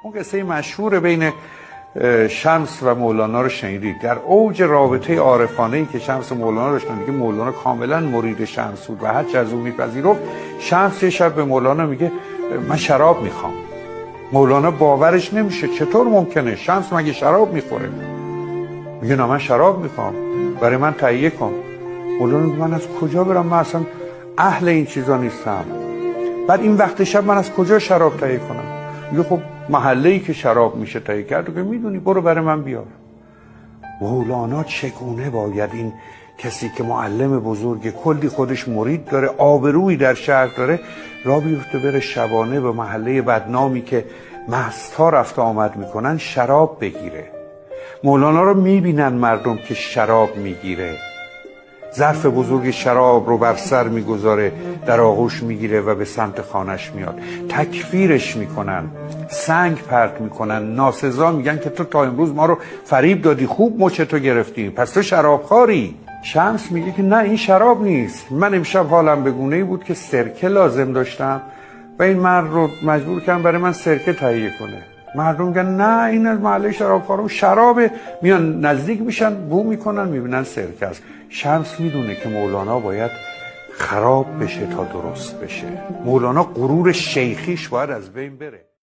اون قصه مشهور بین شمس و مولانا رو شنیدید. در اوج رابطه عارفانه‌ای که شمس و مولانا داشتن، میگه مولانا کاملا مرید شمس بود و هر چه از اون میپذیرفت. شمس یه شب به مولانا میگه من شراب میخوام. مولانا باورش نمیشه، چطور ممکنه؟ شمس مگه شراب میخوره؟ میگه نه من شراب میخوام، برای من تهیه کن. مولانا میگه من از کجا برم، من اصلا اهل این چیزا نیستم. بعد این وقت شب من از کجا شراب تهیه کنم؟ میگه خب محله‌ای که شراب میشه تهیه کرد که میدونی، برو برای من بیار. مولانا چگونه باید این کسی که معلم بزرگ کلی خودش مرید داره، آبرویی در شهر داره، را بیفته بره شبانه به محله بدنامی که مست‌ها رفت آمد میکنن شراب بگیره. مولانا رو میبینن مردم که شراب میگیره، ظرف بزرگ شراب رو بر سر میگذاره، در آغوش میگیره و به سمت خانش میاد. تکفیرش میکنن، سنگ پرت میکنن، ناسزا میگن که تو تا امروز ما رو فریب دادی، خوب مچ تو گرفتیم، پس تو شرابخواری. شمس میگه که نه این شراب نیست، من امشب حالم به گونه‌ای بود که سرکه لازم داشتم و این مرد رو مجبور کردم برای من سرکه تهیه کنه. مردم میگن نه این از محله شرابخوارا شرابه، میان نزدیک میشن بو میکنن میبینن سرکه است. شمس میدونه که مولانا باید خراب بشه تا درست بشه. مولانا غرور شیخیش باید از بین بره.